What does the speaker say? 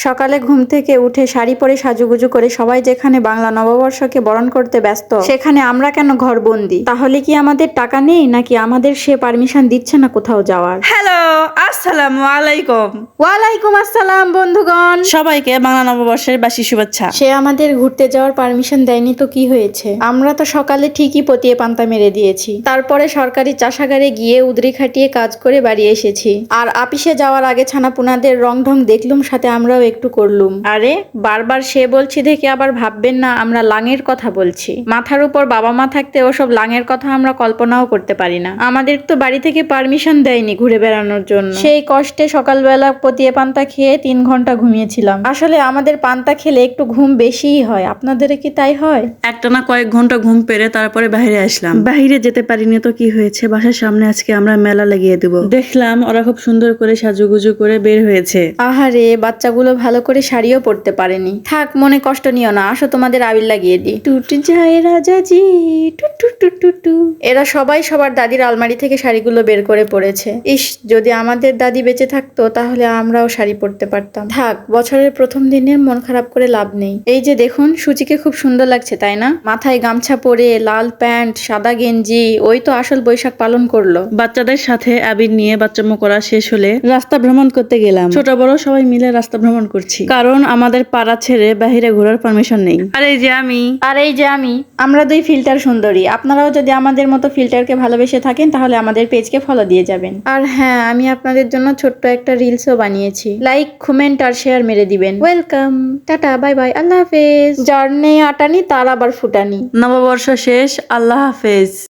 সকালে ঘুম থেকে উঠে শাড়ি পরে সাজুগুজু করে সবাই যেখানে বাংলা নববর্ষকে বরণ করতে ব্যস্ত, সেখানে আমরা কেন ঘরবন্দি? তাহলে কি আমাদের টাকা নেই, নাকি আমাদের সে পারমিশন দিচ্ছে না কোথাও যাওয়ার? হ্যালো, আসসালামু আলাইকুম। ওয়ালাইকুম আসসালাম বন্ধুগণ, সবাইকে বাংলা নববর্ষের বাসি শুভেচ্ছা। সে আমাদের ঘুরতে যাওয়ার পারমিশন দেয়নি তো কি হয়েছে? আমরা তো সকালে ঠিকই পতিয়ে পান্তা মেরে দিয়েছি, তারপরে সরকারি চাষাগারে গিয়ে উদরি খাটিয়ে কাজ করে বাড়ি এসেছি। আর আপিসে যাওয়ার আগে ছানাপুনাদের রং ঢং দেখলুম, সাথে আমরাও একটু করলুম। আরে বারবার সে বলছি দেখে আবার ভাববেন না আমরা লাঙের কথা বলছি। মাথার উপর বাবা মা থাকতে ওসব লাঙের কথা আমরা কল্পনাও করতে পারি না। আমাদের তো বাড়ি থেকে পারমিশন দেয়নি ঘুরে বেড়ানোর জন্য। সেই কষ্টে সকালবেলা পতিয়ে পান্তা খেয়ে 3 ঘন্টা ঘুমিয়েছিলাম। আসলে আমাদের পান্তা খেলে একটু ঘুম বেশিই হয়, আপনাদের কি তাই হয়? একটা না কয়েক ঘন্টা ঘুম পেরে তারপরে বাইরে আসলাম। বাইরে যেতে পারিনি তো কি হয়েছে, বাসার সামনে আজকে আমরা মেলা লাগিয়ে দেব। দেখলাম ওরা খুব সুন্দর করে সাজুগুজু করে বের হয়েছে। আহারে, বাচ্চাগুলো ভালো করে শাড়িও পরতে পারেনি। থাক, মনে কষ্ট নিও না, আসো তোমাদের আবির লাগিয়ে দিই। টুট যায় রাজাজি টু টু টু টু টু। এরা সবাই সবার দাদির আলমারি থেকে শাড়িগুলো বের করে পরেছে। ইস, যদি আমাদের দাদি বেঁচে থাকতো তাহলে আমরাও শাড়ি পরতে পারতাম। থাক, বছরের প্রথম দিনে মন খারাপ করে লাভ নেই। এই যে দেখুন, সূচিকে খুব সুন্দর লাগছে তাই না? মাথায় গামছা পরে, লাল প্যান্ট, সাদা গেঞ্জি, ওই তো আসল বৈশাখ পালন করলো। বাচ্চাদের সাথে আবির নিয়ে বাচ্চামো করা শেষ হলে রাস্তা ভ্রমণ করতে গেলাম। ছোট বড় সবাই মিলে রাস্তা ভ্রমণ করছি, কারণ আমাদের পাড়া ছেড়ে বাহিরে ঘোরার পারমিশন নেই। আর এই যে আমি, আমরা দুই ফিল্টার সুন্দরী। আপনারাও যদি আমাদের মতো ফিল্টারকে ভালোবেসে থাকেন তাহলে আমাদের পেজকে ফলো দিয়ে যাবেন। আর হ্যাঁ, আমি আপনাদের জন্য ছোট্ট একটা রিলসও বানিয়েছি। লাইক, কমেন্ট আর শেয়ার মেরে দিবেন। ওয়েলকাম, টাটা, বাই বাই, আল্লাহ হাফেজ। যার নেই আটানি তার আবার ফুটানি। নববর্ষ শেষ, আল্লাহ হাফেজ।